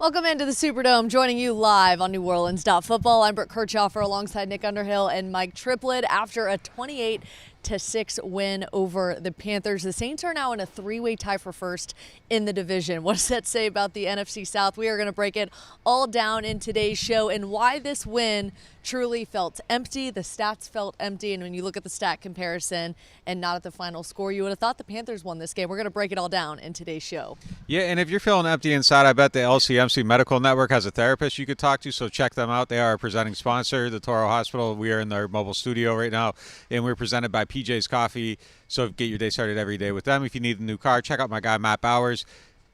Welcome into the Superdome, joining you live on NewOrleans.Football. I'm Brooke Kirchhoffer alongside Nick Underhill and Mike Triplett. After a 28-6 win over the Panthers, the Saints are now in a three-way tie for first in the division. What does that say about the NFC South? We are going to break it all down in today's show and why this win truly felt empty. The stats felt empty, and when you look at the stat comparison and not at the final score, you would have thought the Panthers won this game. We're going to break it all down in today's show. Yeah, and if you're feeling empty inside, I bet the LCMC Medical Network has a therapist you could talk to, so check them out. They are a presenting sponsor, the Toro Hospital. We are in their mobile studio right now, and we're presented by PJ's Coffee, so get your day started every day with them. If you need a new car, check out my guy Matt Bowers.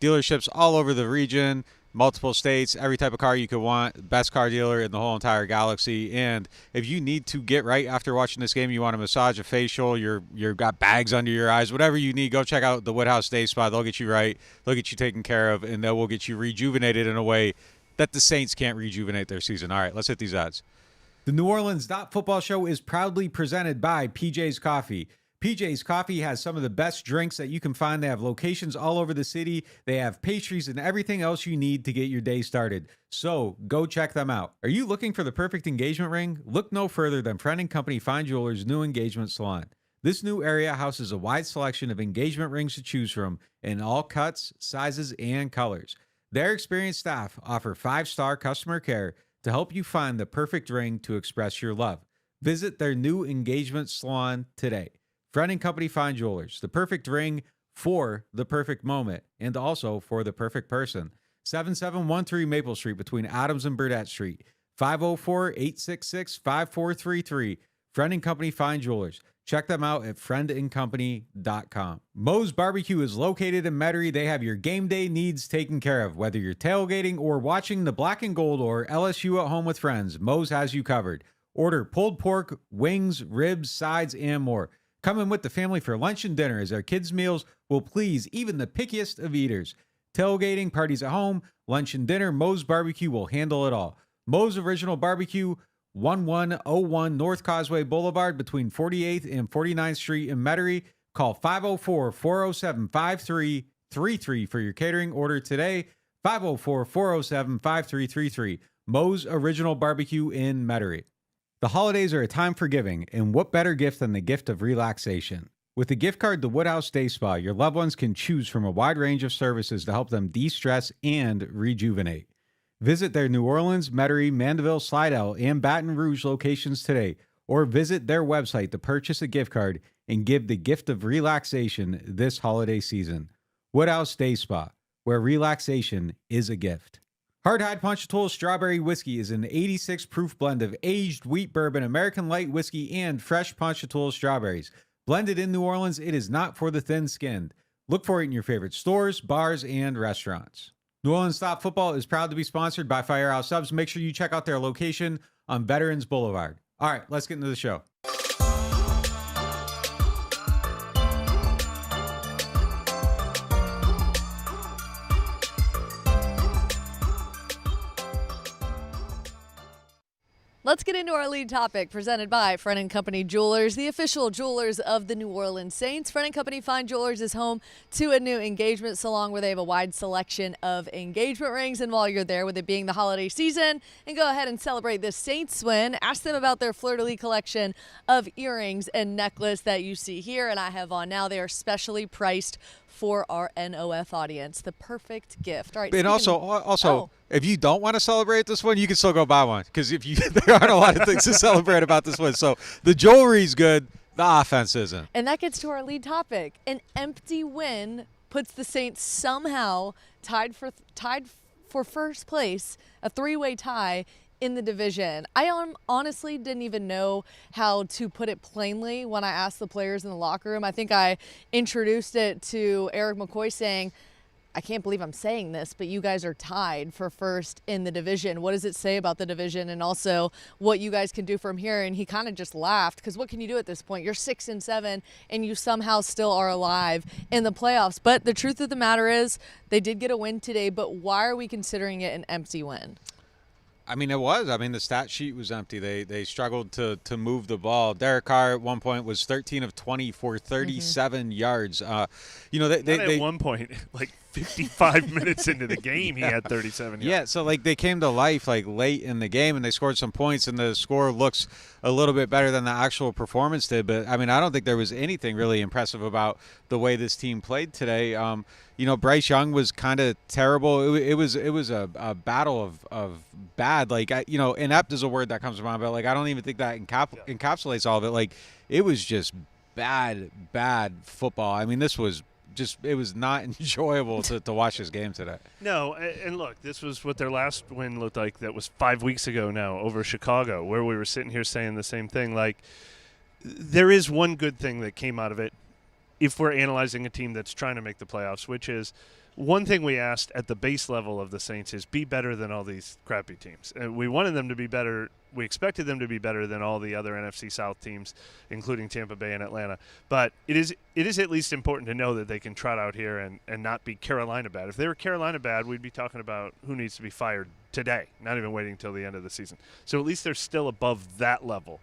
Dealerships all over the region, multiple states, every type of car you could want. Best car dealer in the whole entire galaxy. And if you need to get right after watching this game, you want a massage, a facial, you've got bags under your eyes, whatever you need, go check out the Woodhouse Day Spa. They'll get you right. They'll get you taken care of, and they will get you rejuvenated in a way that the Saints can't rejuvenate their season. All right, let's hit these odds. The NewOrleans.Football show is proudly presented by PJ's Coffee. PJ's Coffee has some of the best drinks that you can find. They have locations all over the city. They have pastries and everything else you need to get your day started. So go check them out. Are you looking for the perfect engagement ring? Look no further than Friend & Company Fine Jewelers' new engagement salon. This new area houses a wide selection of engagement rings to choose from in all cuts, sizes, and colors. Their experienced staff offer 5-star customer care to help you find the perfect ring to express your love. Visit their new engagement salon today. Friend & Company Fine Jewelers, the perfect ring for the perfect moment and also for the perfect person. 7713 Maple Street between Adams and Burdett Street. 504-866-5433. Friend & Company Fine Jewelers. Check them out at friendandcompany.com. Moe's Barbecue is located in Metairie. They have your game day needs taken care of. Whether you're tailgating or watching the Black and Gold or LSU at home with friends, Moe's has you covered. Order pulled pork, wings, ribs, sides, and more. Come in with the family for lunch and dinner as our kids' meals will please even the pickiest of eaters. Tailgating, parties at home, lunch and dinner, Moe's Barbecue will handle it all. Moe's Original Barbecue, 1101 North Causeway Boulevard between 48th and 49th Street in Metairie. Call 504-407-5333 for your catering order today. 504-407-5333. Moe's Original Barbecue in Metairie. The holidays are a time for giving, and what better gift than the gift of relaxation? With the gift card to Woodhouse Day Spa, your loved ones can choose from a wide range of services to help them de-stress and rejuvenate. Visit their New Orleans, Metairie, Mandeville, Slidell, and Baton Rouge locations today, or visit their website to purchase a gift card and give the gift of relaxation this holiday season. Woodhouse Day Spa, where relaxation is a gift. Hardhide Ponchatoula Strawberry Whiskey is an 86 proof blend of aged wheat bourbon, American light whiskey, and fresh Ponchatoula strawberries. Blended in New Orleans, it is not for the thin-skinned. Look for it in your favorite stores, bars, and restaurants. NewOrleans.Football is proud to be sponsored by Firehouse Subs. Make sure you check out their location on Veterans Boulevard. All right, let's get into the show. Let's get into our lead topic, presented by Friend & Company Jewelers, the official jewelers of the New Orleans Saints. Friend & Company Fine Jewelers is home to a new engagement salon where they have a wide selection of engagement rings. And while you're there, with it being the holiday season, and go ahead and celebrate this Saints win, ask them about their fleur-de-lis collection of earrings and necklace that you see here and I have on now. They are specially priced for our NOF audience. The perfect gift. All right. And also, if you don't want to celebrate this one, you can still go buy one, because there aren't a lot of things to celebrate about this one. So the jewelry's good, the offense isn't. And that gets to our lead topic. An empty win puts the Saints somehow tied for first place, a three-way tie in the division. I honestly didn't even know how to put it plainly when I asked the players in the locker room. I think I introduced it to Eric McCoy saying, I can't believe I'm saying this, but you guys are tied for first in the division. What does it say about the division and also what you guys can do from here? And he kind of just laughed, because what can you do at this point? You're 6-7 and you somehow still are alive in the playoffs. But the truth of the matter is they did get a win today, but why are we considering it an empty win? I mean, it was. I mean, the stat sheet was empty. They struggled to move the ball. Derek Carr at one point was 13 of 20 for 37 yards. They at one point, like 55 minutes into the game, he had 37 yards. Yeah, so like they came to life like late in the game and they scored some points and the score looks a little bit better than the actual performance did. But I mean, I don't think there was anything really impressive about the way this team played today. You know, Bryce Young was kind of terrible. It was a battle of bad. Like, you know, inept is a word that comes to mind, but like I don't even think that encapsulates all of it. Like, it was just bad football. I mean, this was it was not enjoyable to watch this game today. No, and look, this was what their last win looked like. That was 5 weeks ago now over Chicago, where we were sitting here saying the same thing. Like, there is one good thing that came out of it if we're analyzing a team that's trying to make the playoffs, which is one thing we asked at the base level of the Saints is be better than all these crappy teams. And we wanted them to be better. We expected them to be better than all the other NFC South teams, including Tampa Bay and Atlanta. But it is at least important to know that they can trot out here and not be Carolina bad. If they were Carolina bad, we'd be talking about who needs to be fired today, not even waiting until the end of the season. So at least they're still above that level.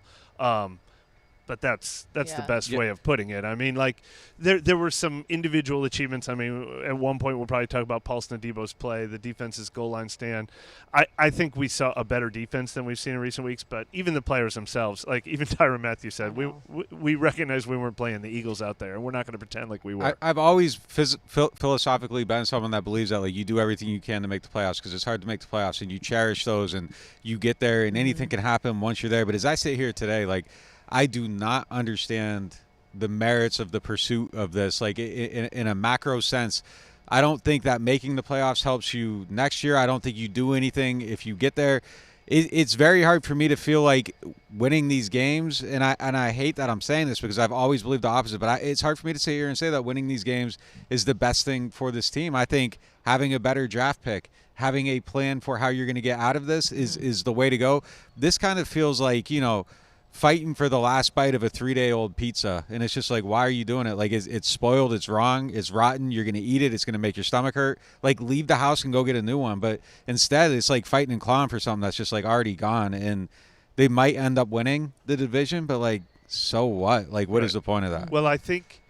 But that's the best way of putting it. I mean, like, there were some individual achievements. I mean, at one point we'll probably talk about Paulson Adebo's play, the defense's goal line stand. I think we saw a better defense than we've seen in recent weeks, but even the players themselves, like even Tyrann Mathieu said, we recognize we weren't playing the Eagles out there, and we're not going to pretend like we were. I've always philosophically been someone that believes that like you do everything you can to make the playoffs because it's hard to make the playoffs, and you cherish those, and you get there, and anything can happen once you're there. But as I sit here today, like, I do not understand the merits of the pursuit of this. Like, in a macro sense, I don't think that making the playoffs helps you next year. I don't think you do anything if you get there. It's very hard for me to feel like winning these games, and I hate that I'm saying this because I've always believed the opposite, but it's hard for me to sit here and say that winning these games is the best thing for this team. I think having a better draft pick, having a plan for how you're going to get out of this is the way to go. This kind of feels like, you know, fighting for the last bite of a 3-day-old pizza, and it's just like, why are you doing it? Like, it's spoiled, it's wrong, it's rotten, you're going to eat it, it's going to make your stomach hurt. Like, leave the house and go get a new one. But instead, it's like fighting and clawing for something that's just like already gone, and they might end up winning the division, but like, so what? Like, what is the point of that? Well, I think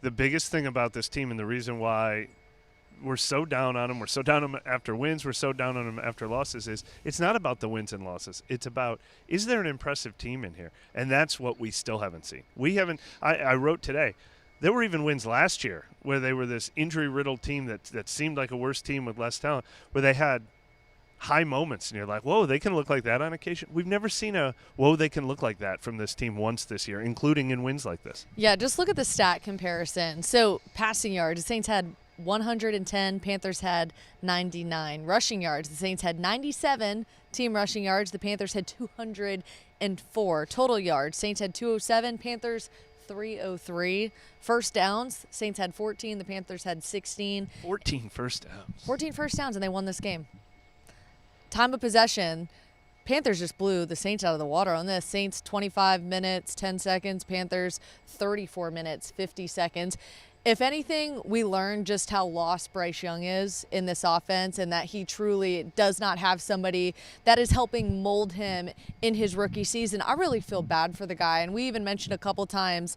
the biggest thing about this team and the reason why we're so down on them, we're so down on them after wins, we're so down on them after losses, is it's not about the wins and losses. It's about, is there an impressive team in here? And that's what we still haven't seen. We haven't – I wrote today, there were even wins last year where they were this injury-riddled team that seemed like a worse team with less talent, where they had high moments, and you're like, whoa, they can look like that on occasion. We've never seen a, whoa, they can look like that from this team once this year, including in wins like this. Yeah, just look at the stat comparison. So passing yards, the Saints had 110, Panthers had 99. Rushing yards, the Saints had 97 team rushing yards, the Panthers had 204. Total yards, Saints had 207, Panthers 303. First downs, Saints had 14, the Panthers had 16. 14 first downs. 14 first downs, and they won this game. Time of possession, Panthers just blew the Saints out of the water on this. Saints 25 minutes, 10 seconds. Panthers 34 minutes, 50 seconds. If anything, we learned just how lost Bryce Young is in this offense, and that he truly does not have somebody that is helping mold him in his rookie season. I really feel bad for the guy, and we even mentioned a couple times,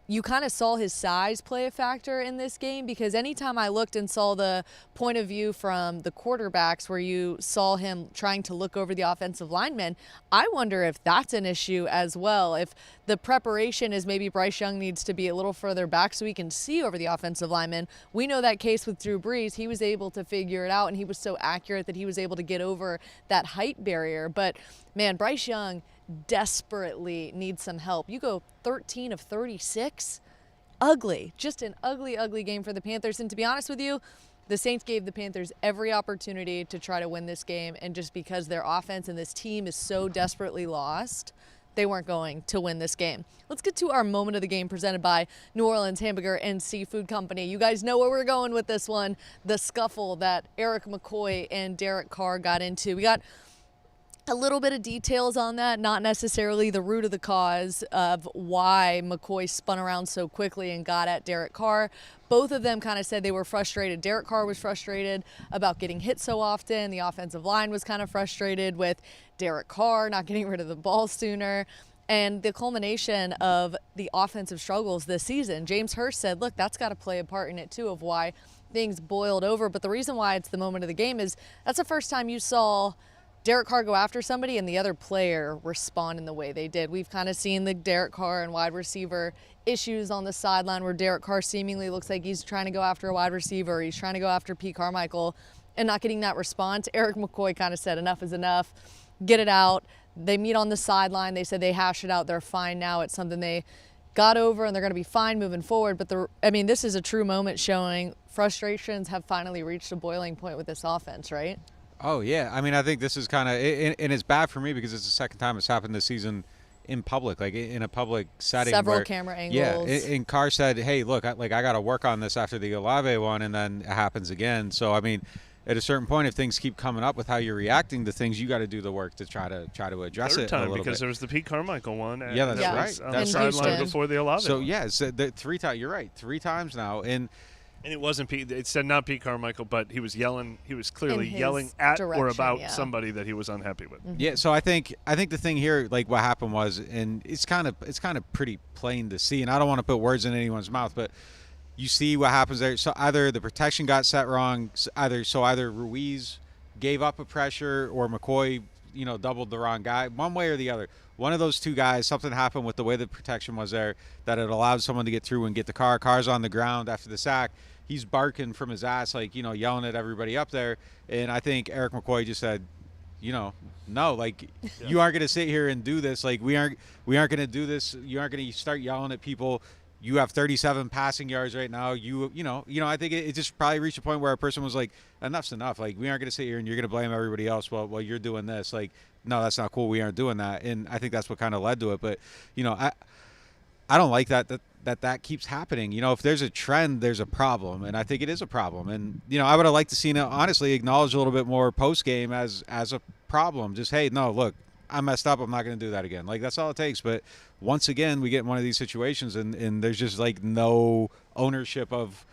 you kind of saw his size play a factor in this game, because anytime I looked and saw the point of view from the quarterbacks where you saw him trying to look over the offensive linemen, I wonder if that's an issue as well. If the preparation is maybe Bryce Young needs to be a little further back so he can see over the offensive linemen. We know that case with Drew Brees. He was able to figure it out, and he was so accurate that he was able to get over that height barrier. But, man, Bryce Young desperately needs some help. You go 13 of 36. Ugly. Just an ugly, ugly game for the Panthers. And to be honest with you, the Saints gave the Panthers every opportunity to try to win this game. And just because their offense and this team is so desperately lost, they weren't going to win this game. Let's get to our moment of the game presented by New Orleans Hamburger and Seafood Company. You guys know where we're going with this one. The scuffle that Eric McCoy and Derek Carr got into. We got a little bit of details on that, not necessarily the root of the cause of why McCoy spun around so quickly and got at Derek Carr. Both of them kind of said they were frustrated. Derek Carr was frustrated about getting hit so often. The offensive line was kind of frustrated with Derek Carr not getting rid of the ball sooner. And the culmination of the offensive struggles this season, James Hurst said, look, that's got to play a part in it too, of why things boiled over. But the reason why it's the moment of the game is that's the first time you saw Derek Carr go after somebody and the other player respond in the way they did. We've kind of seen the Derek Carr and wide receiver issues on the sideline where Derek Carr seemingly looks like he's trying to go after a wide receiver, he's trying to go after Pete Carmichael and not getting that response. Eric McCoy kind of said enough is enough, get it out. They meet on the sideline. They said they hash it out. They're fine now. It's something they got over and they're going to be fine moving forward. But this is a true moment showing frustrations have finally reached a boiling point with this offense, right? Oh, yeah. I mean, I think this is kind of – and it's bad for me because it's the second time it's happened this season in public, like in a public setting. Several camera angles. Yeah, and Carr said, hey, look, I got to work on this after the Olave one, and then it happens again. So, I mean – at a certain point, if things keep coming up with how you're reacting to things, you got to do the work to try to address Third it time a little because bit. there was the Pete Carmichael one. Yeah, that's right. On That's the right. sideline before the Olave. So one. yeah, it's 3 times. You're right, 3 times now, and it wasn't Pete. It said not Pete Carmichael, but he was yelling. He was clearly In his yelling at or direction, about yeah. somebody that he was unhappy with. Mm-hmm. yeah. So I think the thing here, like what happened was, and it's kind of pretty plain to see, and I don't want to put words in anyone's mouth, but you see what happens there. So either the protection got set wrong, either Ruiz gave up a pressure or McCoy, doubled the wrong guy. One way or the other. One of those two guys, something happened with the way the protection was there that it allowed someone to get through and get the car. Car's on the ground after the sack. He's barking from his ass, like, yelling at everybody up there. And I think Eric McCoy just said, no, like you aren't going to sit here and do this. Like we aren't going to do this. You aren't going to start yelling at people. You have 37 passing yards right now. I think it just probably reached a point where a person was like, enough's enough. Like, we aren't going to sit here and you're going to blame everybody else while you're doing this. Like, no, that's not cool. We aren't doing that. And I think that's what kind of led to it. But, I don't like that keeps happening. If there's a trend, there's a problem. And I think it is a problem. And, I would have liked to see, honestly, acknowledge a little bit more post-game as a problem. Just, hey, no, look, I messed up. I'm not going to do that again. Like, that's all it takes. But once again, we get in one of these situations and there's just like no ownership of,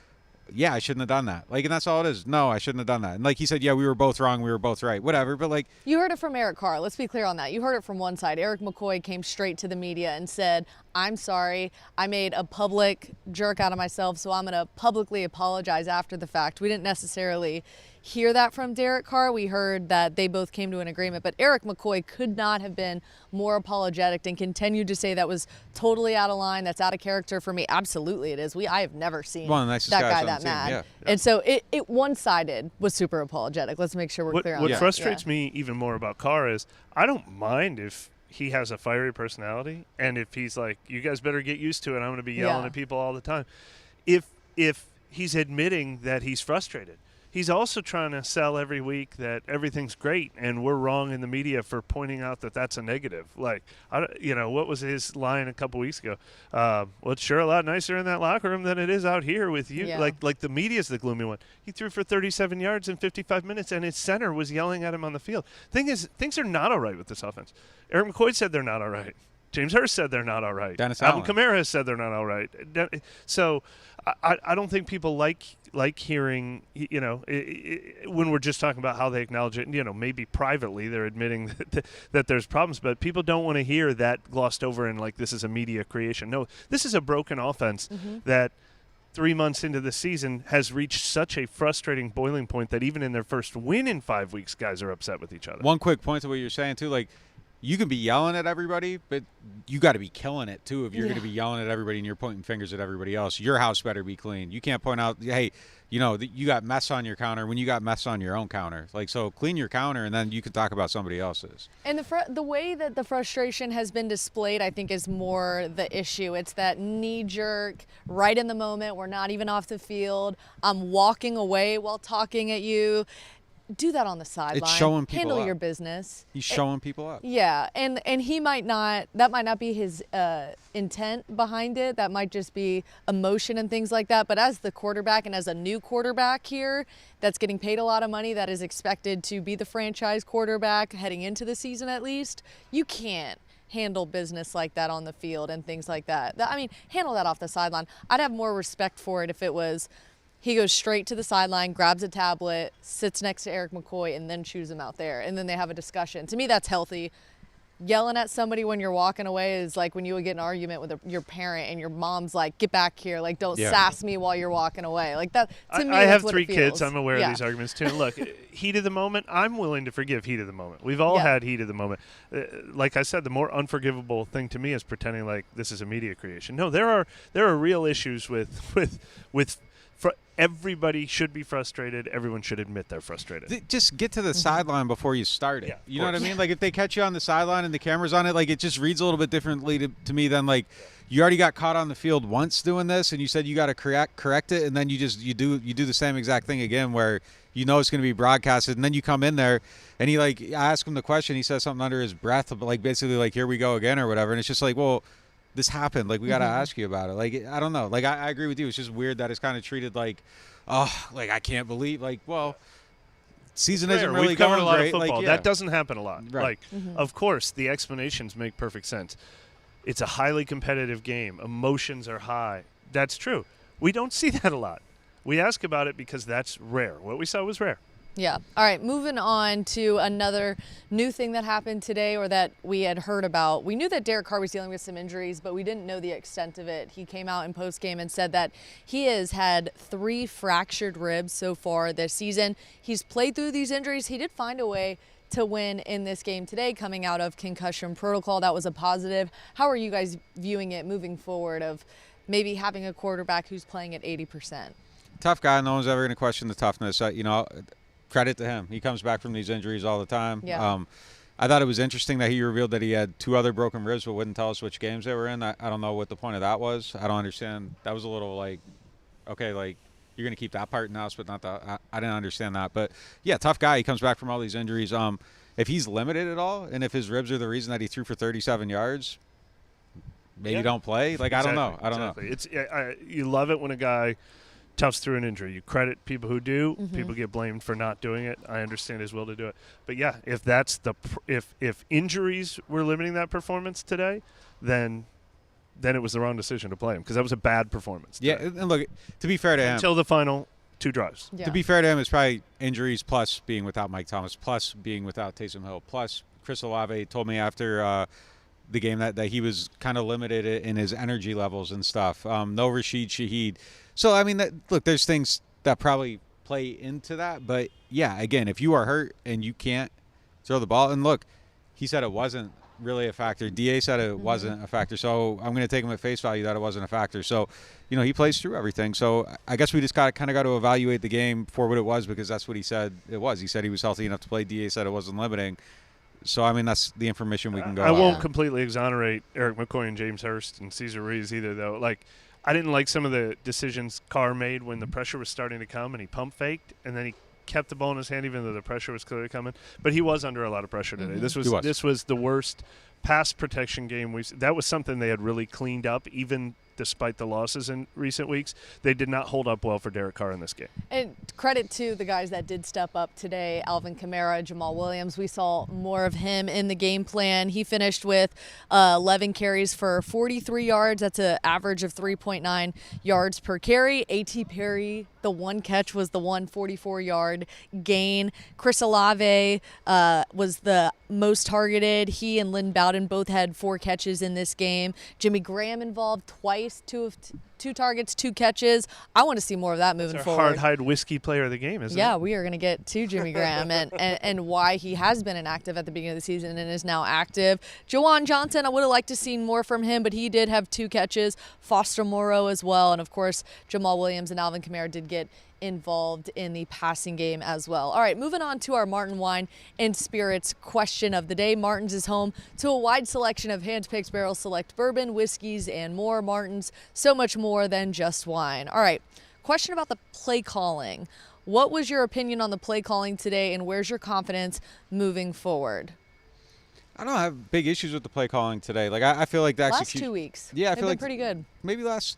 yeah, I shouldn't have done that. Like, and that's all it is. No, I shouldn't have done that. And like he said, yeah, we were both wrong. We were both right. Whatever. But like, you heard it from Eric Carr. Let's be clear on that. You heard it from one side. Eric McCoy came straight to the media and said, I'm sorry. I made a public jerk out of myself, so I'm going to publicly apologize after the fact. We didn't necessarily hear that from Derek Carr. We heard that they both came to an agreement, but Eric McCoy could not have been more apologetic and continued to say that was totally out of line, that's out of character for me. Absolutely it is. I have never seen that guy that mad. Yeah. And so it one-sided was super apologetic. Let's make sure we're clear on that. What frustrates me even more about Carr is I don't mind if he has a fiery personality and if he's like, you guys better get used to it, I'm going to be yelling at people all the time. If he's admitting that he's frustrated. He's also trying to sell every week that everything's great and we're wrong in the media for pointing out that that's a negative. Like, what was his line a couple weeks ago? Well, it's sure a lot nicer in that locker room than it is out here with you. Yeah. Like the media's the gloomy one. He threw for 37 yards in 55 minutes and his center was yelling at him on the field. Thing is, things are not all right with this offense. Eric McCoy said they're not all right. James Hurst said they're not all right. Dennis Alvin Allen. Kamara has said they're not all right. So I don't think people like hearing, when we're just talking about how they acknowledge it, maybe privately they're admitting that there's problems, but people don't want to hear that glossed over and like this is a media creation. No, this is a broken offense that 3 months into the season has reached such a frustrating boiling point that even in their first win in 5 weeks, guys are upset with each other. One quick point to what you're saying, too, like, you can be yelling at everybody, but you got to be killing it, too, if you're going to be yelling at everybody and you're pointing fingers at everybody else. Your house better be clean. You can't point out, hey, you got mess on your counter when you got mess on your own counter. Like, so clean your counter, and then you can talk about somebody else's. And the way that the frustration has been displayed, I think, is more the issue. It's that knee-jerk, right in the moment, we're not even off the field, I'm walking away while talking at you. Do that on the sideline. It's showing people Handle up. your business. He's showing people up. Yeah, and he might not, that might not be his intent behind it. That might just be emotion and things like that. But as the quarterback and as a new quarterback here that's getting paid a lot of money, that is expected to be the franchise quarterback heading into the season at least, you can't handle business like that on the field and things like that. Handle that off the sideline. I'd have more respect for it if it was he goes straight to the sideline, grabs a tablet, sits next to Eric McCoy, and then chews him out there. And then they have a discussion. To me, that's healthy. yelling at somebody when you're walking away is like when you would get an argument with your parent and your mom's like, get back here, like don't sass me while you're walking away. Like that, to me, I have what 3 it feels. kids. I'm aware of these arguments too. And look, heat of the moment, I'm willing to forgive heat of the moment. We've all had heat of the moment. Like I said, the more unforgivable thing to me is pretending like this is a media creation. No, there are real issues with everybody should be frustrated. Everyone should admit they're frustrated. Just get to the sideline before you start it. Yeah, you know what I mean? Like if they catch you on the sideline and the camera's on it, like it just reads a little bit differently to me than like you already got caught on the field once doing this, and you said you got to correct it, and then you do the same exact thing again where you know it's going to be broadcasted, and then you come in there and I ask him the question, he says something under his breath, but like basically like here we go again or whatever, and it's just like, well, this happened. Like, we got to ask you about it. Like, I don't know. Like, I agree with you. It's just weird that it's kind of treated like, oh, like, I can't believe. Like, well, season isn't really We've covered going a lot great. of football. Like, That doesn't happen a lot. Right. Like, of course, the explanations make perfect sense. It's a highly competitive game. Emotions are high. That's true. We don't see that a lot. We ask about it because that's rare. What we saw was rare. Yeah. All right. Moving on to another new thing that happened today, or that we had heard about. We knew that Derek Carr was dealing with some injuries, but we didn't know the extent of it. He came out in postgame and said that he has had 3 fractured ribs so far this season. He's played through these injuries. He did find a way to win in this game today, coming out of concussion protocol. That was a positive. How are you guys viewing it moving forward of maybe having a quarterback who's playing at 80%? Tough guy. No one's ever going to question the toughness. Credit to him. He comes back from these injuries all the time. Yeah. I thought it was interesting that he revealed that he had 2 other broken ribs but wouldn't tell us which games they were in. I don't know what the point of that was. I don't understand. That was a little like, okay, like you're going to keep that part in-house but not that. I didn't understand that. But, yeah, tough guy. He comes back from all these injuries. If he's limited at all and if his ribs are the reason that he threw for 37 yards, maybe don't play. Like, exactly. I don't know. It's you love it when a guy – toughs through an injury. You credit people who do. People get blamed for not doing it. I understand his will to do it. But yeah, if that's if injuries were limiting that performance today, then it was the wrong decision to play him because that was a bad performance today. Yeah, and look, to be fair to him, until the final 2 drives. Yeah. To be fair to him, it's probably injuries plus being without Mike Thomas plus being without Taysom Hill plus Chris Olave told me after the game that he was kind of limited in his energy levels and stuff. No Rashid Shaheed. So, I mean, look, there's things that probably play into that. But, yeah, again, if you are hurt and you can't throw the ball. And, look, he said it wasn't really a factor. DA said it wasn't a factor. So I'm going to take him at face value that it wasn't a factor. So, he plays through everything. So I guess we just kind of got to evaluate the game for what it was because that's what he said it was. He said he was healthy enough to play. DA said it wasn't limiting. So, I mean, that's the information we can go I on. won't completely exonerate Eric McCoy and James Hurst and Cesar Ruiz either, though. Like, I didn't like some of the decisions Carr made when the pressure was starting to come and he pump faked and then he kept the ball in his hand even though the pressure was clearly coming. But he was under a lot of pressure today. This was the worst pass protection game. That was something they had really cleaned up even despite the losses in recent weeks. They did not hold up well for Derek Carr in this game. And credit to the guys that did step up today, Alvin Kamara, Jamal Williams. We saw more of him in the game plan. He finished with 11 carries for 43 yards. That's an average of 3.9 yards per carry. A.T. Perry, the one catch was the 144-yard gain. Chris Olave was the most targeted. He and Lynn Bowden both had 4 catches in this game. Jimmy Graham involved twice, 2 targets, 2 catches. I want to see more of that moving forward. Hard-hide whiskey player of the game, isn't it? Yeah, we are going to get to Jimmy Graham and why he has been inactive at the beginning of the season and is now active. Jawan Johnson, I would have liked to see more from him, but he did have 2 catches. Foster Moreau as well. And, of course, Jamal Williams and Alvin Kamara did get involved in the passing game as well. All right, moving on to our Martin Wine and Spirits question of the day. Martin's is home to a wide selection of hand-picked barrel select bourbon, whiskeys, and more. Martin's, so much more than just wine. All right, question about the play calling. What was your opinion on the play calling today, and where's your confidence moving forward? I don't have big issues with the play calling today. Like I feel like the execution. Last 2 weeks. Yeah, I They've feel been like pretty good. Maybe last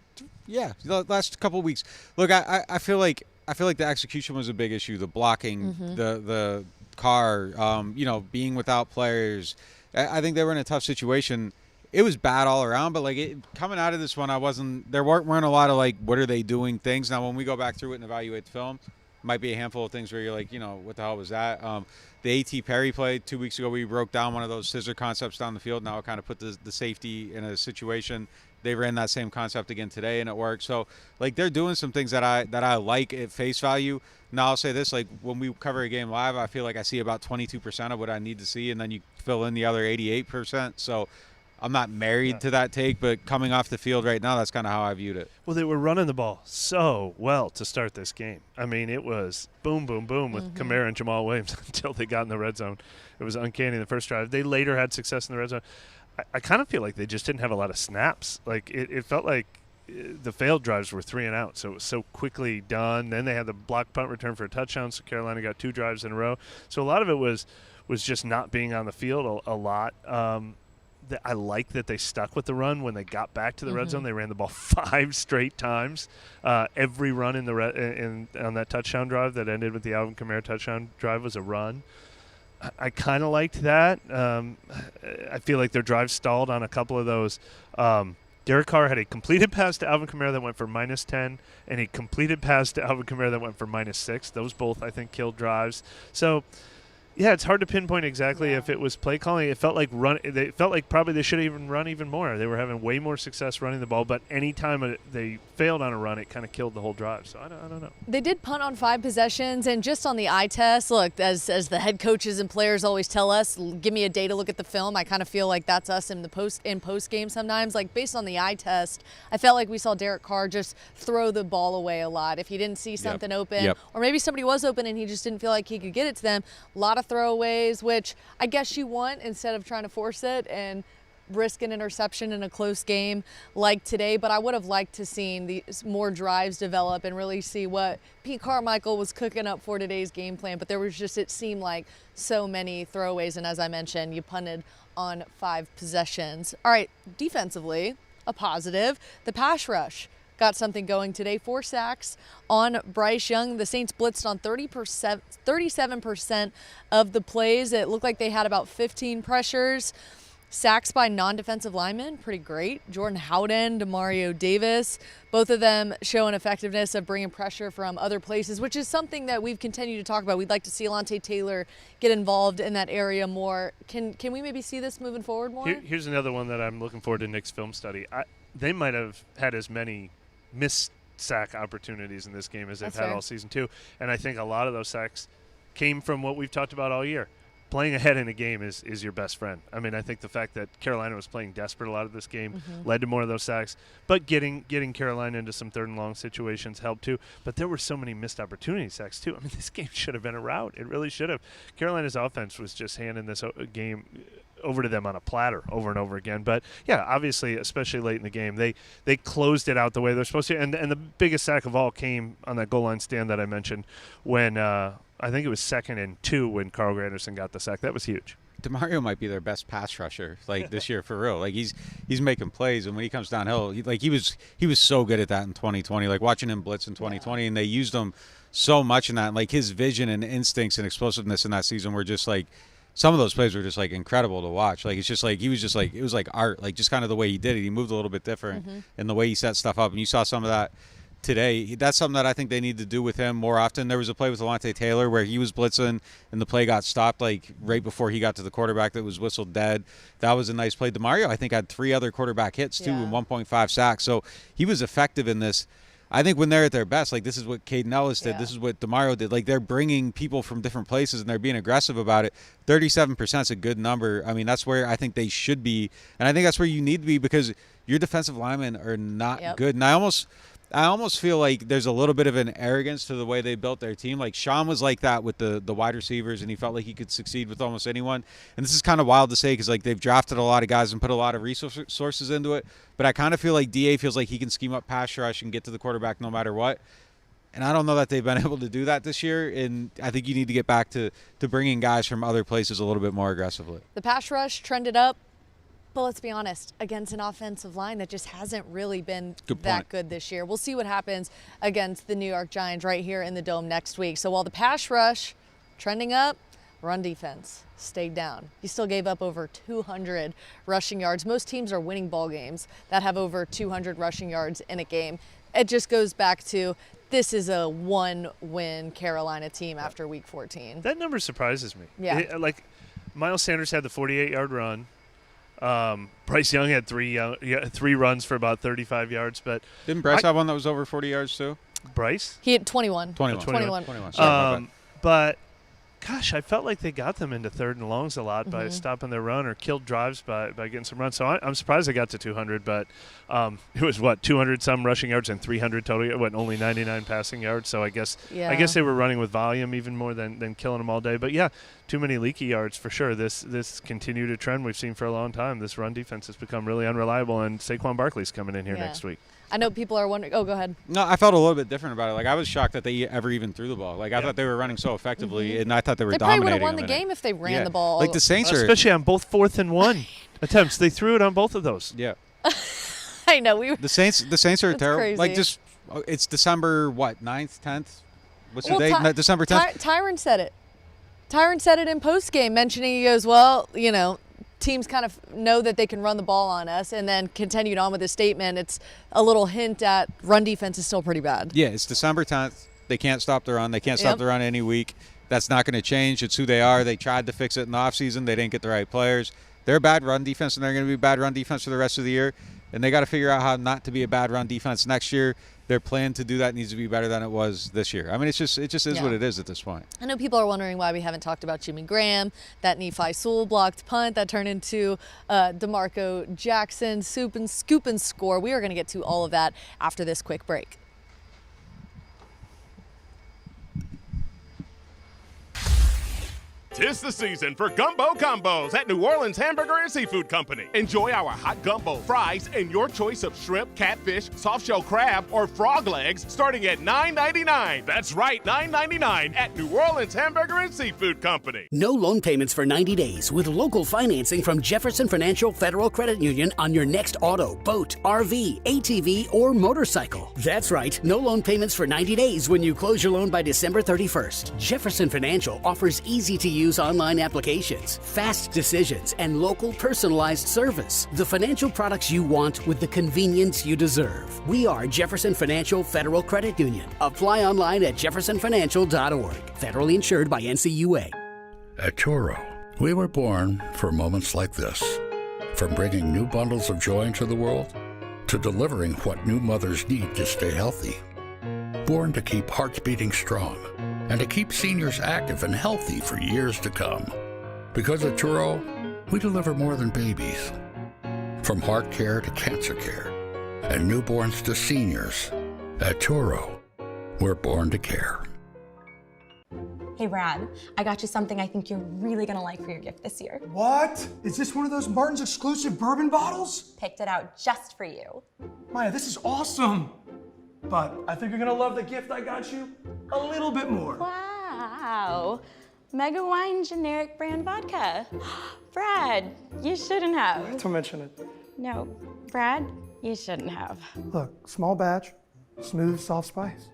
couple of weeks. Look, I feel like the execution was a big issue. The blocking, the Carr, being without players. I think they were in a tough situation. It was bad all around, but coming out of this one, there weren't a lot of what are they doing things. Now, when we go back through it and evaluate the film, might be a handful of things where you're like, what the hell was that? The A.T. Perry play 2 weeks ago, we broke down one of those scissor concepts down the field. Now it kind of put the safety in a situation. They ran that same concept again today, and it worked. So, like, they're doing some things that I like at face value. Now, I'll say this, like, when we cover a game live, I feel like I see about 22% of what I need to see, and then you fill in the other 88%. So I'm not married to that take, but coming off the field right now, that's kind of how I viewed it. Well, they were running the ball so well to start this game. I mean, it was boom, boom, boom with Kamara and Jamal Williams until they got in the red zone. It was uncanny in the first drive. They later had success in the red zone. I kind of feel like they just didn't have a lot of snaps. Like, it felt like the failed drives were 3 and out, so it was so quickly done. Then they had the block punt return for a touchdown, so Carolina got 2 drives in a row. So a lot of it was just not being on the field a lot. I like that they stuck with the run when they got back to the red zone. They ran the ball 5 straight times. Every run on that touchdown drive that ended with the Alvin Kamara touchdown drive was a run. I kind of liked that. I feel like their drive stalled on a couple of those. Derek Carr had a completed pass to Alvin Kamara that went for -10, and a completed pass to Alvin Kamara that went for -6. Those both, I think, killed drives. So, yeah, it's hard to pinpoint exactly if it was play calling. It felt like probably they should have even run even more. They were having way more success running the ball, but any time they failed on a run, it kind of killed the whole drive. So I don't know. They did punt on 5 possessions, and just on the eye test, look, as the head coaches and players always tell us, give me a day to look at the film. I kind of feel like that's us in post game sometimes. Like, based on the eye test, I felt like we saw Derek Carr just throw the ball away a lot. If he didn't see something open, or maybe somebody was open and he just didn't feel like he could get it to them, a lot of throwaways, which I guess you want instead of trying to force it and risk an interception in a close game like today. But I would have liked to seen these more drives develop and really see what Pete Carmichael was cooking up for today's game plan. But there was just, it seemed like so many throwaways, and as I mentioned, you punted on 5 possessions. All right, defensively, a positive, the pass rush got something going today. 4 sacks on Bryce Young. The Saints blitzed on 37% of the plays. It looked like they had about 15 pressures. Sacks by non-defensive linemen, pretty great. Jordan Howden, Demario Davis, both of them showing effectiveness of bringing pressure from other places, which is something that we've continued to talk about. We'd like to see Alontae Taylor get involved in that area more. Can we maybe see this moving forward more? Here's another one that I'm looking forward to Nick's film study. They might have had as many missed sack opportunities in this game as they've had all season too. And I think a lot of those sacks came from what we've talked about all year. Playing ahead in a game is your best friend. I mean, I think the fact that Carolina was playing desperate a lot of this game led to more of those sacks. But getting Carolina into some 3rd and long situations helped too. But there were so many missed opportunity sacks too. I mean, this game should have been a rout. It really should have. Carolina's offense was just handing this game over to them on a platter over and over again. But yeah, obviously, especially late in the game, they closed it out the way they're supposed to. And the biggest sack of all came on that goal line stand that I mentioned when I think it was 2nd and 2 when Carl Granderson got the sack. That was huge. DeMario might be their best pass rusher this year for real. Like, he's making plays, and when he comes downhill, he was so good at that in 2020. Like, watching him blitz in 2020, and they used him so much in that. And, like, his vision and instincts and explosiveness in that season were just like, some of those plays were just like incredible to watch. Like, it's just like, he was just like, it was like art. Like, just kind of the way he did it. He moved a little bit different in the way he set stuff up, and you saw some of that today. That's something that I think they need to do with him more often. There was a play with Alontae Taylor where he was blitzing and the play got stopped like right before he got to the quarterback that was whistled dead. That was a nice play. DeMario, I think, had 3 other quarterback hits too and 1.5 sacks. So he was effective in this. I think when they're at their best, like, this is what Caden Ellis did. This is what DeMario did. Like, they're bringing people from different places and they're being aggressive about it. 37% is a good number. I mean, that's where I think they should be. And I think that's where you need to be because your defensive linemen are not good. And I almost feel like there's a little bit of an arrogance to the way they built their team. Like, Sean was like that with the wide receivers, and he felt like he could succeed with almost anyone. And this is kind of wild to say because, like, they've drafted a lot of guys and put a lot of resources into it. But I kind of feel like DA feels like he can scheme up pass rush and get to the quarterback no matter what. And I don't know that they've been able to do that this year. And I think you need to get back to bringing guys from other places a little bit more aggressively. The pass rush trended up. But let's be honest, against an offensive line that just hasn't really been that good this year. We'll see what happens against the New York Giants right here in the Dome next week. So while the pass rush trending up, run defense stayed down. You still gave up over 200 rushing yards. Most teams are winning ball games that have over 200 rushing yards in a game. It just goes back to this is a one-win Carolina team after Week 14. That number surprises me. Yeah. Like, Miles Sanders had the 48-yard run. Bryce Young had three runs for about 35 yards. But Didn't Bryce have one that was over 40 yards too? Bryce? He had 21. 21. 21. Sorry, But, gosh, I felt like they got them into third and longs a lot by stopping their run or killed drives by getting some runs. So I'm surprised they got to 200, but it was, 200-some rushing yards and 300 total, only 99 passing yards. So I guess they were running with volume even more than killing them all day. But, yeah, too many leaky yards for sure. This continued a trend we've seen for a long time. This run defense has become really unreliable, and Saquon Barkley's coming in here next week. I know people are wondering. Oh, go ahead. No, I felt a little bit different about it. Like, I was shocked that they ever even threw the ball. Like, I thought they were running so effectively, and I thought they were dominating. They probably would have won the game if they ran the ball. Like, the Saints are. Especially on both 4th and 1 attempts. They threw it on both of those. Yeah. I know. The Saints are terrible. Crazy. Like, it's December, 9th, 10th? What's the date? December 10th? Tyron said it. Tyron said it in postgame, mentioning, he goes, well, teams kind of know that they can run the ball on us, and then continued on with his statement. It's a little hint at run defense is still pretty bad. Yeah, it's December 10th. They can't stop the run. They can't stop the run any week. That's not going to change. It's who they are. They tried to fix it in the offseason. They didn't get the right players. They're a bad run defense, and they're going to be a bad run defense for the rest of the year. And they got to figure out how not to be a bad run defense next year. Their plan to do that needs to be better than it was this year. I mean, it just is what it is at this point. I know people are wondering why we haven't talked about Jimmy Graham, that Nephi Sewell blocked punt that turned into DeMarco Jackson scoop and score. We are going to get to all of that after this quick break. 'Tis the season for gumbo combos at New Orleans Hamburger and Seafood Company. Enjoy our hot gumbo, fries, and your choice of shrimp, catfish, soft-shell crab, or frog legs starting at $9.99. That's right, $9.99 at New Orleans Hamburger and Seafood Company. No loan payments for 90 days with local financing from Jefferson Financial Federal Credit Union on your next auto, boat, RV, ATV, or motorcycle. That's right, no loan payments for 90 days when you close your loan by December 31st. Jefferson Financial offers easy-to-use online applications, fast decisions, and local personalized service. The financial products you want with the convenience you deserve. We are Jefferson Financial Federal Credit Union. Apply online at jeffersonfinancial.org. Federally insured by NCUA. At Turo, we were born for moments like this. From bringing new bundles of joy into the world to delivering what new mothers need to stay healthy. Born to keep hearts beating strong and to keep seniors active and healthy for years to come. Because at Turo, we deliver more than babies. From heart care to cancer care and newborns to seniors, at Turo, we're born to care. Hey Brad, I got you something I think you're really gonna like for your gift this year. What? Is this one of those Martin's exclusive bourbon bottles? Picked it out just for you. Maya, this is awesome. But I think you're gonna love the gift I got you a little bit more. Wow. Mega Wine generic brand vodka. Brad, you shouldn't have. Don't mention it. No, Brad, you shouldn't have. Look, small batch, smooth, soft spice.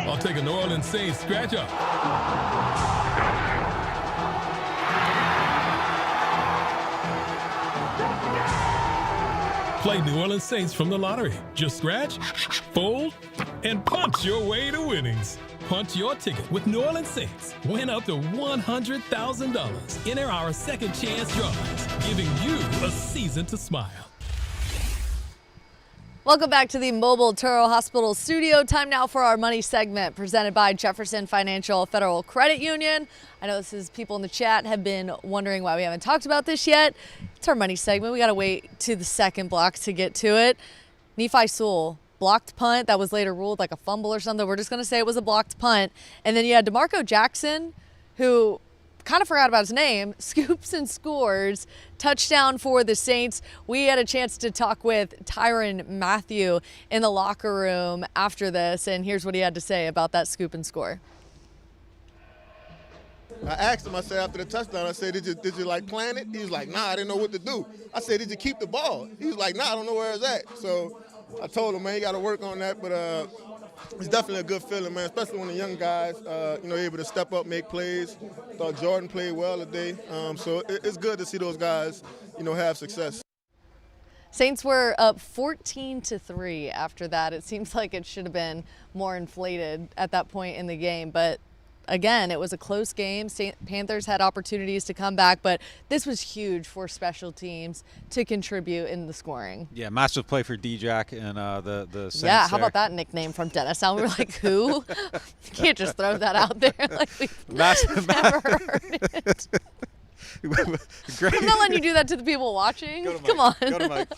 I'll take a New Orleans Saints scratch up. Play New Orleans Saints from the lottery. Just scratch, fold, and punch your way to winnings. Punch your ticket with New Orleans Saints. Win up to $100,000. Enter our second chance drawings, giving you a season to smile. Welcome back to the Mobile Turo Hospital studio. Time now for our money segment presented by Jefferson Financial Federal Credit Union. I know this is people in the chat have been wondering why we haven't talked about this yet. It's our money segment. We got to wait to the second block to get to it. Nephi Sewell, blocked punt that was later ruled like a fumble or something. We're just going to say it was a blocked punt. And then you had DeMarco Jackson, who kind of forgot about his name, scoops and scores, touchdown for the Saints. We had a chance to talk with Tyrann Mathieu in the locker room after this, and here's what he had to say about that scoop and score. I asked him, I said, after the touchdown, I said, did you like plan it? He was like, nah, I didn't know what to do. I said, did you keep the ball? He was like, nah, I don't know where it's at. So I told him, man, you got to work on that. But it's definitely a good feeling, man, especially when the young guys, able to step up, make plays. Thought Jordan played well today. So it's good to see those guys, have success. Saints were up 14-3 after that. It seems like it should have been more inflated at that point in the game, but again, it was a close game. Panthers had opportunities to come back, but this was huge for special teams to contribute in the scoring. Yeah, massive play for D-Jack and the Saints. Yeah, how there. about that nickname from Dennis? We were like, who? You can't just throw that out there. Like we've never heard it. Great. I'm not letting you do that to the people watching. Come on. Go to Mike.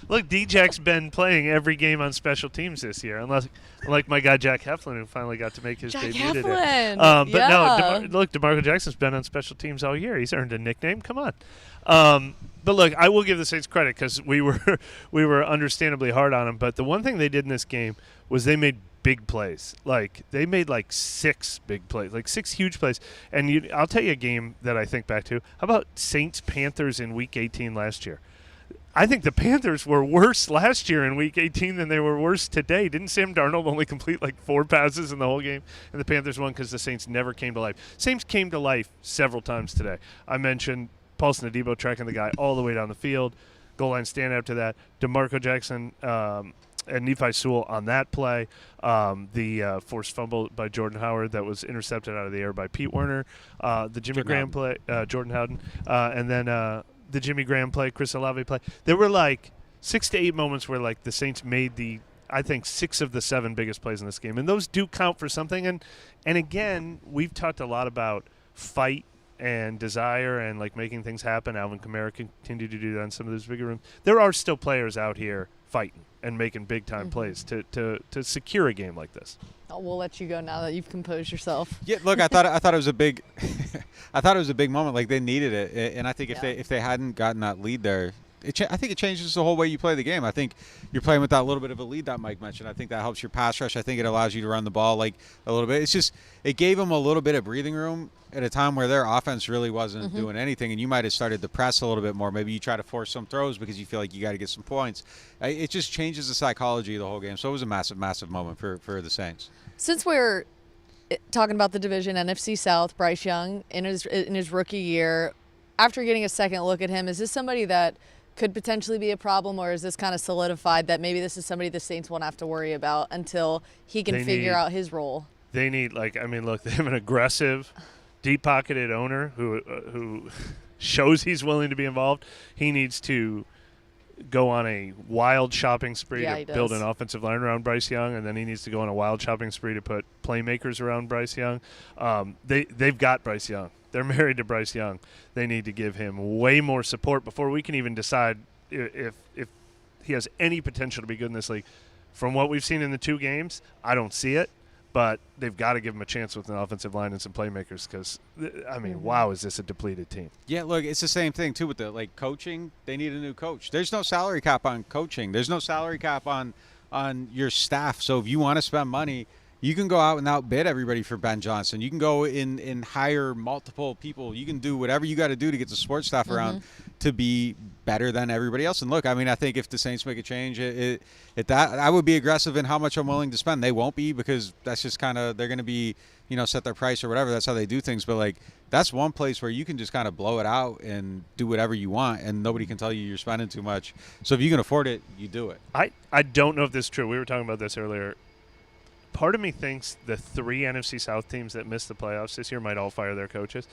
Look, D-Jack's been playing every game on special teams this year, unlike my guy Jack Heflin, who finally got to make his debut today. But no, DeMarco Jackson's been on special teams all year. He's earned a nickname. Come on. But look, I will give the Saints credit because we were understandably hard on them. But the one thing they did in this game was they made big plays. Like they made like 6 big plays, like 6 huge plays. And I'll tell you a game that I think back to. How about Saints Panthers in Week 18 last year? I think the Panthers were worse last year in Week 18 than they were worse today. Didn't Sam Darnold only complete like 4 passes in the whole game? And the Panthers won because the Saints never came to life. Saints came to life several times today. I mentioned Paulson Adebo tracking the guy all the way down the field. Goal line stand after that. DeMarco Jackson and Nephi Sewell on that play. The forced fumble by Jordan Howard that was intercepted out of the air by Pete Werner. The Jimmy Graham play, Jordan Howden. And then the Jimmy Graham play, Chris Olave play. There were like 6 to 8 moments where like the Saints made I think 6 of the 7 biggest plays in this game. And those do count for something. And again, we've talked a lot about fight and desire and like making things happen. Alvin Kamara continued to do that in some of those bigger rooms. There are still players out here fighting and making big time plays to secure a game like this. Oh, we'll let you go now that you've composed yourself. Yeah, look, I thought it was a big, I thought it was a big moment. Like they needed it, and I think if they hadn't gotten that lead there, I think it changes the whole way you play the game. I think you're playing with that little bit of a lead that Mike mentioned. I think that helps your pass rush. I think it allows you to run the ball like a little bit. It's just it gave them a little bit of breathing room at a time where their offense really wasn't doing anything, and you might have started to press a little bit more. Maybe you try to force some throws because you feel like you got to get some points. It just changes the psychology of the whole game. So it was a massive, massive moment for the Saints. Since we're talking about the division, NFC South, Bryce Young in his rookie year, after getting a second look at him, is this somebody that could potentially be a problem, or is this kind of solidified that maybe this is somebody the Saints won't have to worry about until he can figure out his role? They need, look, they have an aggressive, deep-pocketed owner who shows he's willing to be involved. He needs to go on a wild shopping spree to build an offensive line around Bryce Young, and then he needs to go on a wild shopping spree to put playmakers around Bryce Young. They've got Bryce Young. They're married to Bryce Young. They need to give him way more support before we can even decide if he has any potential to be good in this league. From what we've seen in the 2 games, I don't see it, but they've got to give him a chance with an offensive line and some playmakers because, wow, is this a depleted team? Yeah, look, it's the same thing, too, with the coaching. They need a new coach. There's no salary cap on coaching. There's no salary cap on your staff. So if you want to spend money, you can go out and outbid everybody for Ben Johnson. You can go in and hire multiple people. You can do whatever you got to do to get the sports staff around to be better than everybody else. And look, I think if the Saints make a change, I would be aggressive in how much I'm willing to spend. They won't be because that's just kind of they're going to be, set their price or whatever. That's how they do things. But like that's one place where you can just kind of blow it out and do whatever you want, and nobody can tell you you're spending too much. So if you can afford it, you do it. I don't know if this is true. We were talking about this earlier. Part of me thinks the 3 NFC South teams that missed the playoffs this year might all fire their coaches.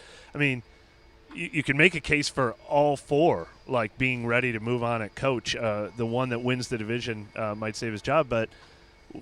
You can make a case for all 4, like being ready to move on at coach. The one that wins the division might save his job, but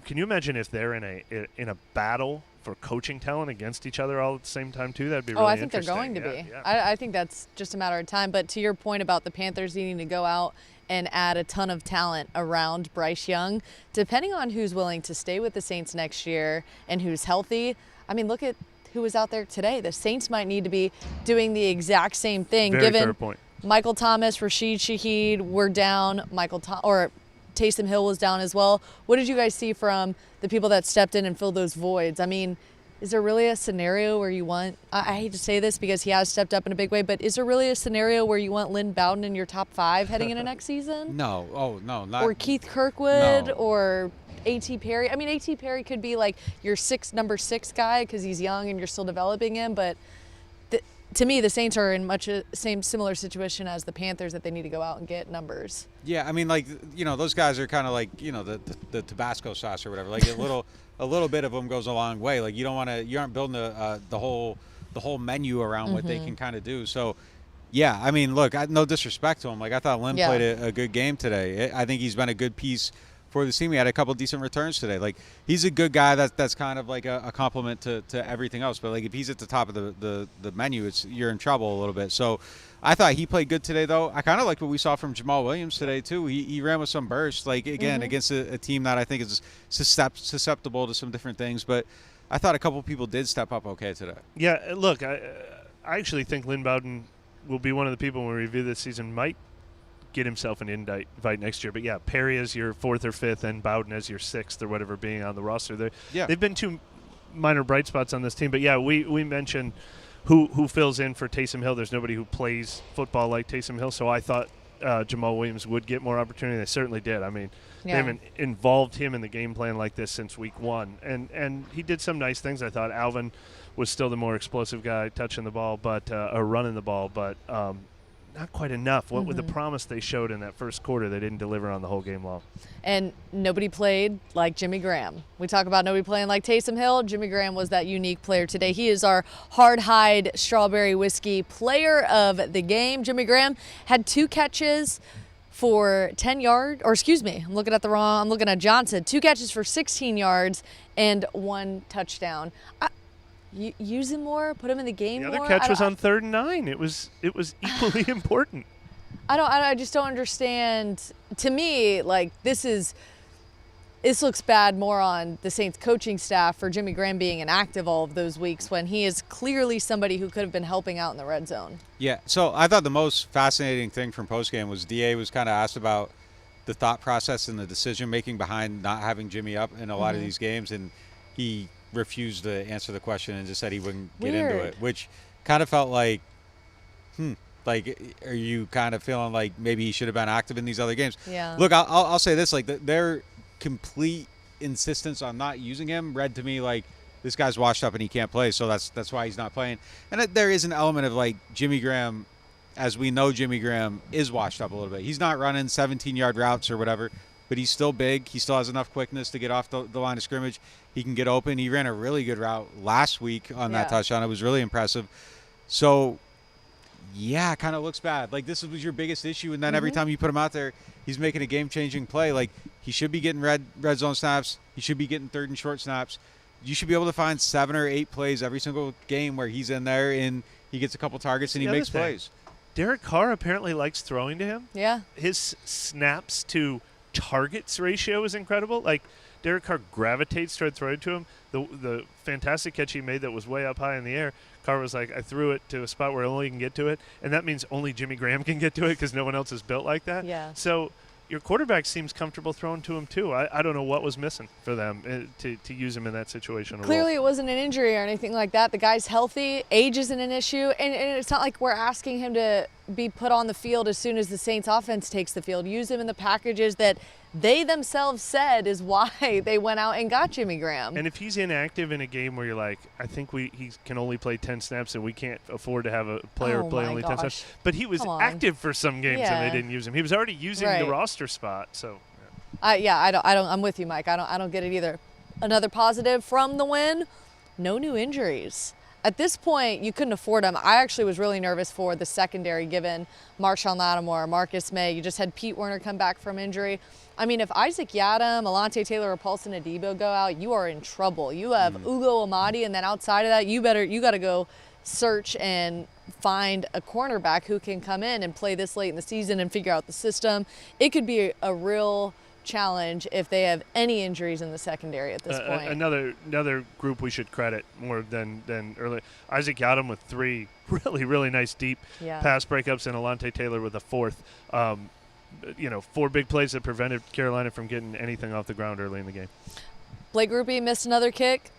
can you imagine if they're in a battle for coaching talent against each other all at the same time too? That'd be really interesting. I think they're going to be. Yeah. I think that's just a matter of time. But to your point about the Panthers needing to go out and add a ton of talent around Bryce Young, depending on who's willing to stay with the Saints next year and who's healthy. Look at who was out there today. The Saints might need to be doing the exact same thing. Very fair point. Michael Thomas, Rashid Shaheed were down. Taysom Hill was down as well. What did you guys see from the people that stepped in and filled those voids? Is there really a scenario where you want – I hate to say this because he has stepped up in a big way, but is there really a scenario where you want Lynn Bowden in your top 5 heading into next season? No. Oh, no. Not, or Keith Kirkwood no. or A.T. Perry. I mean, A.T. Perry could be like your number 6 guy because he's young and you're still developing him. But to me, the Saints are in much a similar situation as the Panthers, that they need to go out and get numbers. Yeah, I mean, like, those guys are kind of like, the Tabasco sauce or whatever. Like a little bit of them goes a long way. Like you aren't building the whole menu around what they can kind of do. So, yeah, I mean, look, no disrespect to him. Like I thought Lim played a good game today. I think he's been a good piece for the team. He had a couple decent returns today. Like he's a good guy. That's kind of like a compliment to everything else. But like if he's at the top of the menu, you're in trouble a little bit. So I thought he played good today, though. I kind of like what we saw from Jamal Williams today too. He ran with some bursts. Like again against a team that I think is susceptible to some different things. But I thought a couple people did step up okay today. Yeah, look, I actually think Lynn Bowden will be one of the people when we review this season might get himself an invite next year. But yeah, Perry as your 4th or 5th and Bowden as your 6th or whatever being on the roster. They've been 2 minor bright spots on this team. But yeah, we mentioned who fills in for Taysom Hill. There's nobody who plays football like Taysom Hill, so I thought Jamal Williams would get more opportunity. They certainly did. I mean, they haven't involved him in the game plan like this since week 1. And he did some nice things. I thought Alvin was still the more explosive guy touching the ball, or running the ball, but not quite enough. What with the promise they showed in that first quarter, they didn't deliver on the whole game long. And nobody played like Jimmy Graham. We talk about nobody playing like Taysom Hill. Jimmy Graham was that unique player today. He is our hard hide strawberry whiskey player of the game. Jimmy Graham had 2 catches for 10 yards, or excuse me, I'm looking at Johnson. 2 catches for 16 yards and 1 touchdown. Use him more, put him in the game more. The other catch was on 3rd and 9. It was equally important. I just don't understand. To me, like this looks bad more on the Saints coaching staff for Jimmy Graham being inactive all of those weeks when he is clearly somebody who could have been helping out in the red zone. Yeah, so I thought the most fascinating thing from postgame was DA was kind of asked about the thought process and the decision making behind not having Jimmy up in a lot of these games, and he refused to answer the question and just said he wouldn't get into it, which kind of felt like, like, are you kind of feeling like maybe he should have been active in these other games? Yeah. Look, I'll say this, like their complete insistence on not using him read to me like this guy's washed up and he can't play, so that's why he's not playing. And there is an element of like Jimmy Graham, as we know Jimmy Graham is washed up a little bit. He's not running 17-yard routes or whatever, but he's still big. He still has enough quickness to get off the line of scrimmage. He can get open. He ran a really good route last week on that touchdown. It was really impressive. So, yeah, it kind of looks bad. Like, this was your biggest issue, and then every time you put him out there, he's making a game-changing play. Like, he should be getting red zone snaps. He should be getting 3rd and short snaps. You should be able to find 7 or 8 plays every single game where he's in there and he gets a couple targets and he makes plays. Derek Carr apparently likes throwing to him. Yeah. His snaps to targets ratio is incredible. Like, Derek Carr gravitates toward throwing to him. The fantastic catch he made that was way up high in the air, Carr was like, I threw it to a spot where only can get to it, and that means only Jimmy Graham can get to it because no one else is built like that. Yeah. So your quarterback seems comfortable throwing to him too. I don't know what was missing for them to use him in that situation. Clearly it wasn't an injury or anything like that. The guy's healthy. Age isn't an issue. And it's not like we're asking him to be put on the field as soon as the Saints offense takes the field. Use him in the packages that they themselves said is why they went out and got Jimmy Graham. And if he's inactive in a game where you're like, I think he can only play 10 snaps and we can't afford to have a player play only 10 snaps. But he was active for some games and they didn't use him. He was already using the roster spot. So I'm with you, Mike. I don't get it either. Another positive from the win, no new injuries. At this point, you couldn't afford them. I actually was really nervous for the secondary given Marshawn Lattimore, Marcus May. You just had Pete Werner come back from injury. I mean, if Isaac Yiadom, Alante Taylor, or Paulson Adebo go out, you are in trouble. You have Ugo Amadi, and then outside of that, you got to go search and find a cornerback who can come in and play this late in the season and figure out the system. It could be a real challenge if they have any injuries in the secondary at this point. Another group we should credit more than early. Isaac Yiadom with 3 really nice deep pass breakups, and Alante Taylor with a 4th. 4 big plays that prevented Carolina from getting anything off the ground early in the game. Blake Grupe missed another kick.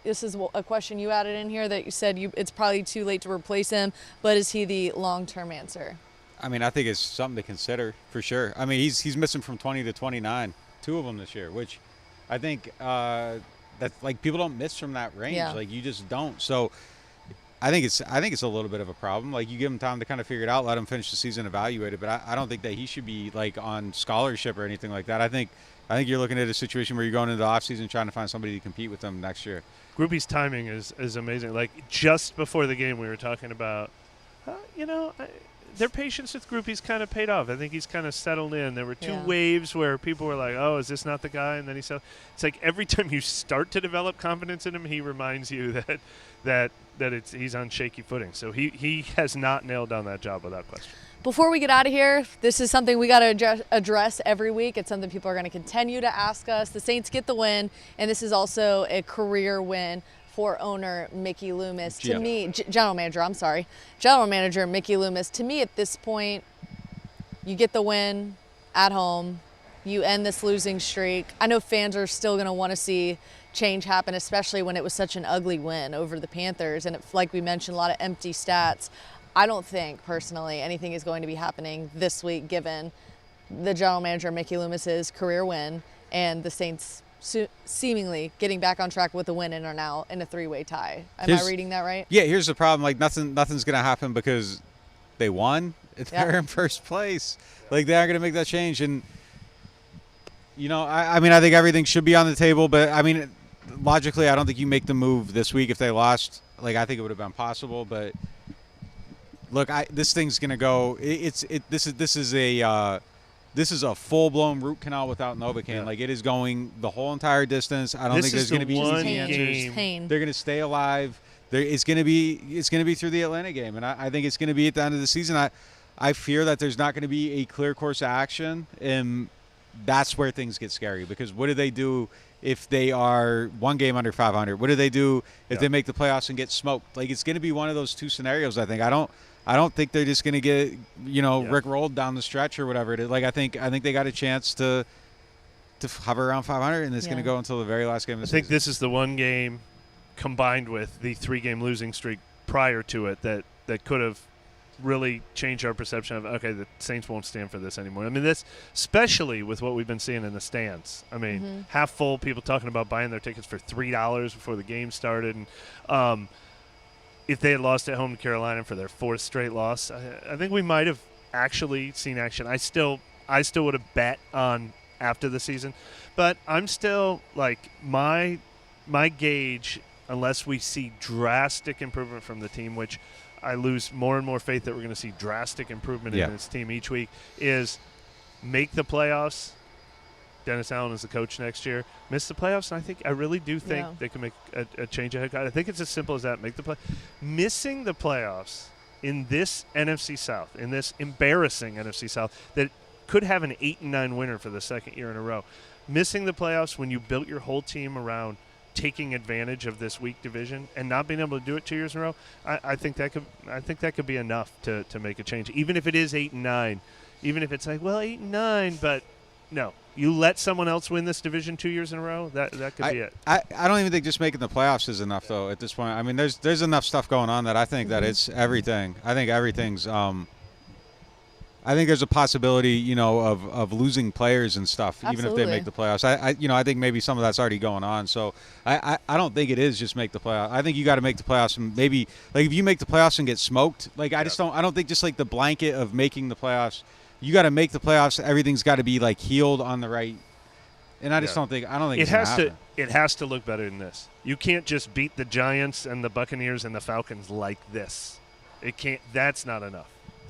This is a question you added in here that you said it's probably too late to replace him, but is he the long-term answer? I mean, I think it's something to consider for sure. I mean, he's missing from 20 to 29 2 of them this year, which I think that's like people don't miss from that range. Yeah. Like you just don't. So I think it's a little bit of a problem. Like you give him time to kind of figure it out, let him finish the season, evaluate it. But I don't think that he should be like on scholarship or anything like that. I think you're looking at a situation where you're going into the offseason trying to find somebody to compete with them next year. Groupie's timing is amazing. Like just before the game, we were talking about, their patience with Groupie's kind of paid off. I think he's kind of settled in. There were 2 waves where people were like, "Oh, is this not the guy?" And then he said, "It's like every time you start to develop confidence in him, he reminds you that he's on shaky footing." So he has not nailed down that job without question. Before we get out of here, this is something we got to address every week. It's something people are going to continue to ask us. The Saints get the win, and this is also a career win for owner Mickey Loomis. To me, general manager Mickey Loomis. To me, at this point, you get the win at home. You end this losing streak. I know fans are still going to want to see change happen, especially when it was such an ugly win over the Panthers. And like we mentioned, a lot of empty stats. I don't think, personally, anything is going to be happening this week given the general manager Mickey Loomis's career win and the Saints seemingly getting back on track with a win and are now in a 3-way tie. Am I reading that right? Yeah, here's the problem. Like nothing's going to happen because they won. They're in first place. Like they aren't going to make that change. And, I mean, I think everything should be on the table. But, I mean, logically, I don't think you make the move this week if they lost. Like, I think it would have been possible. But, look, this thing's going to go. This is a full-blown root canal without Novocaine. Yeah. Like, it is going the whole entire distance. I don't think there's going to be easy answers. They're going to stay alive. It's going to be through the Atlanta game, and I think it's going to be at the end of the season. I fear that there's not going to be a clear course of action, and that's where things get scary. Because what do they do if they are 1 game under 500? What do they do if they make the playoffs and get smoked? Like, it's going to be one of those 2 scenarios. I think. I don't think they're just going to get, rickrolled down the stretch or whatever it is. Like, I think they got a chance to hover around 500, and it's going to go until the very last game of the season. I think this is the 1 game combined with the 3-game losing streak prior to it that could have really changed our perception of, okay, the Saints won't stand for this anymore. I mean, this, especially with what we've been seeing in the stands. I mean, half full, people talking about buying their tickets for $3 before the game started. And if they had lost at home to Carolina for their 4th straight loss, I think we might have actually seen action. I still would have bet on after the season, but I'm still like my gauge, unless we see drastic improvement from the team, which I lose more and more faith that we're going to see drastic improvement in this team each week, is make the playoffs. Dennis Allen is the coach next year. Miss the playoffs, and I really do think they can make a change ahead. I think it's as simple as that. Make the play. Missing the playoffs in this NFC South, in this embarrassing NFC South that could have an 8-9 winner for the 2nd year in a row. Missing the playoffs when you built your whole team around taking advantage of this weak division and not being able to do it 2 years in a row, I think that could be enough to make a change. Even if it is 8-9, even if it's like, well, 8-9, but no. You let someone else win this division 2 years in a row, that could be it. I don't even think just making the playoffs is enough, though, at this point. I mean, there's enough stuff going on that I think that it's everything. I think everything's I think there's a possibility, of losing players and stuff, even if they make the playoffs. I think maybe some of that's already going on. So I don't think it is just make the playoffs. I think you got to make the playoffs, and maybe like if you make the playoffs and get smoked, like I don't think just like the blanket of making the playoffs. You got to make the playoffs. Everything's got to be like healed on the right. And I just don't think it has to. It has to look better than this. You can't just beat the Giants and the Buccaneers and the Falcons like this. It can't. That's not enough.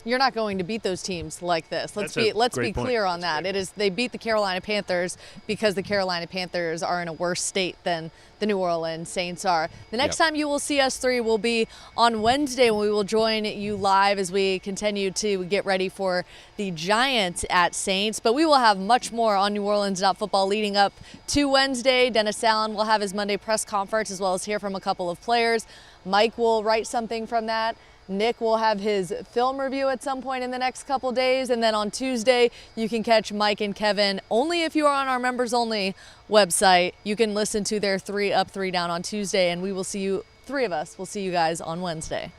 You're not going to beat those teams like this. Let's be clear on that. They beat the Carolina Panthers because the Carolina Panthers are in a worse state than the New Orleans Saints are. The next time you will see us three will be on Wednesday, when we will join you live as we continue to get ready for the Giants at Saints. But we will have much more on NewOrleans.Football leading up to Wednesday. Dennis Allen will have his Monday press conference, as well as hear from a couple of players. Mike will write something from that. Nick will have his film review at some point in the next couple days. And then on Tuesday, you can catch Mike and Kevin only if you are on our members only website. You can listen to their 3 Up, 3 Down on Tuesday, and we will see you, 3 of us will see you guys on Wednesday.